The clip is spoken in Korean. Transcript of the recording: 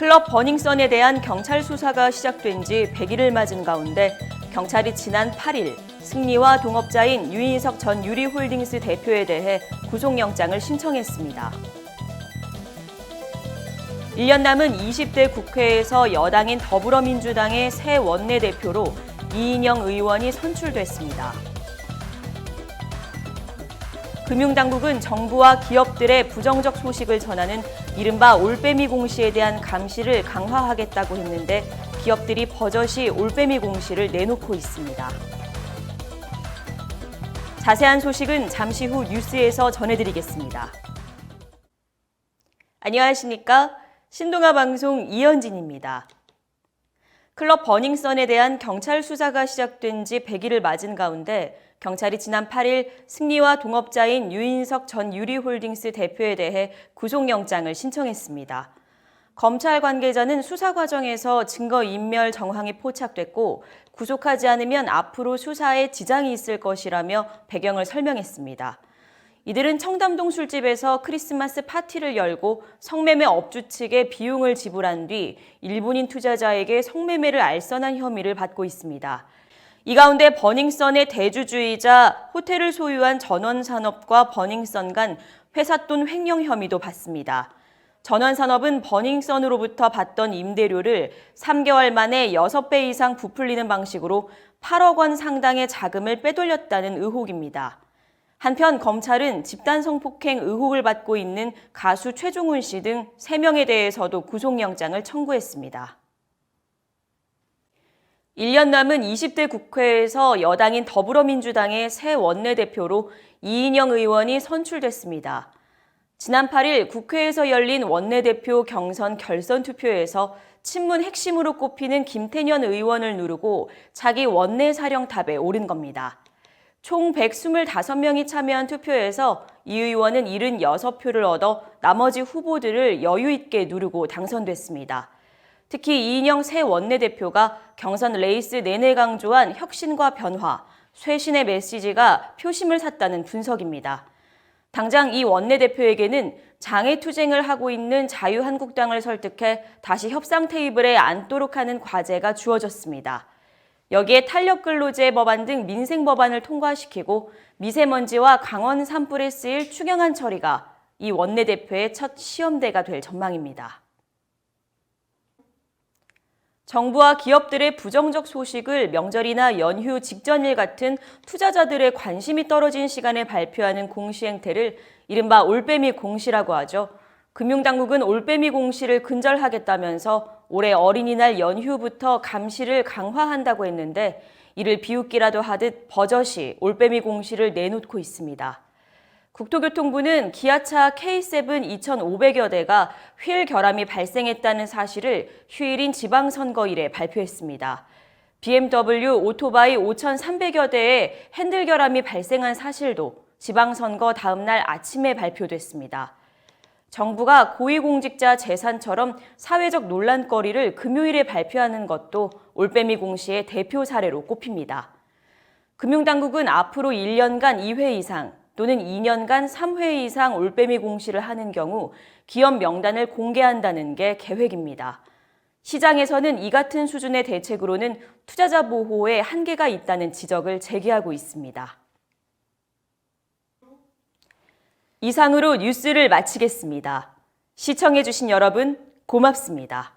클럽 버닝썬에 대한 경찰 수사가 시작된 지 100일을 맞은 가운데 경찰이 지난 8일 승리와 동업자인 유인석 전 유리홀딩스 대표에 대해 구속영장을 신청했습니다. 1년 남은 20대 국회에서 여당인 더불어민주당의 새 원내대표로 이인영 의원이 선출됐습니다. 금융당국은 정부와 기업들의 부정적 소식을 전하는 이른바 올빼미 공시에 대한 감시를 강화하겠다고 했는데 기업들이 버젓이 올빼미 공시를 내놓고 있습니다. 자세한 소식은 잠시 후 뉴스에서 전해드리겠습니다. 안녕하십니까? 신동아 방송 이현진입니다. 클럽 버닝썬에 대한 경찰 수사가 시작된 지 100일을 맞은 가운데 경찰이 지난 8일 승리와 동업자인 유인석 전 유리홀딩스 대표에 대해 구속영장을 신청했습니다. 검찰 관계자는 수사 과정에서 증거인멸 정황이 포착됐고 구속하지 않으면 앞으로 수사에 지장이 있을 것이라며 배경을 설명했습니다. 이들은 청담동 술집에서 크리스마스 파티를 열고 성매매 업주 측에 비용을 지불한 뒤 일본인 투자자에게 성매매를 알선한 혐의를 받고 있습니다. 이 가운데 버닝썬의 대주주이자 호텔을 소유한 전원산업과 버닝썬 간 회삿돈 횡령 혐의도 받습니다. 전원산업은 버닝썬으로부터 받던 임대료를 3개월 만에 6배 이상 부풀리는 방식으로 8억 원 상당의 자금을 빼돌렸다는 의혹입니다. 한편 검찰은 집단 성폭행 의혹을 받고 있는 가수 최종훈 씨 등 3명에 대해서도 구속영장을 청구했습니다. 1년 남은 20대 국회에서 여당인 더불어민주당의 새 원내대표로 이인영 의원이 선출됐습니다. 지난 8일 국회에서 열린 원내대표 경선 결선 투표에서 친문 핵심으로 꼽히는 김태년 의원을 누르고 차기 원내사령탑에 오른 겁니다. 총 125명이 참여한 투표에서 이 의원은 76표를 얻어 나머지 후보들을 여유 있게 누르고 당선됐습니다. 특히 이인영 새 원내대표가 경선 레이스 내내 강조한 혁신과 변화, 쇄신의 메시지가 표심을 샀다는 분석입니다. 당장 이 원내대표에게는 장애투쟁을 하고 있는 자유한국당을 설득해 다시 협상 테이블에 앉도록 하는 과제가 주어졌습니다. 여기에 탄력근로제 법안 등 민생 법안을 통과시키고 미세먼지와 강원 산불에 쓰일 추경안 처리가 이 원내대표의 첫 시험대가 될 전망입니다. 정부와 기업들의 부정적 소식을 명절이나 연휴 직전일 같은 투자자들의 관심이 떨어진 시간에 발표하는 공시 행태를 이른바 올빼미 공시라고 하죠. 금융당국은 올빼미 공시를 근절하겠다면서 올해 어린이날 연휴부터 감시를 강화한다고 했는데 이를 비웃기라도 하듯 버젓이 올빼미 공시를 내놓고 있습니다. 국토교통부는 기아차 K7 2,500여 대가 휠 결함이 발생했다는 사실을 휴일인 지방선거일에 발표했습니다. BMW 오토바이 5,300여 대에 핸들 결함이 발생한 사실도 지방선거 다음 날 아침에 발표됐습니다. 정부가 고위공직자 재산처럼 사회적 논란거리를 금요일에 발표하는 것도 올빼미 공시의 대표 사례로 꼽힙니다. 금융당국은 앞으로 1년간 2회 이상 또는 2년간 3회 이상 올빼미 공시를 하는 경우 기업 명단을 공개한다는 게 계획입니다. 시장에서는 이 같은 수준의 대책으로는 투자자 보호에 한계가 있다는 지적을 제기하고 있습니다. 이상으로 뉴스를 마치겠습니다. 시청해주신 여러분 고맙습니다.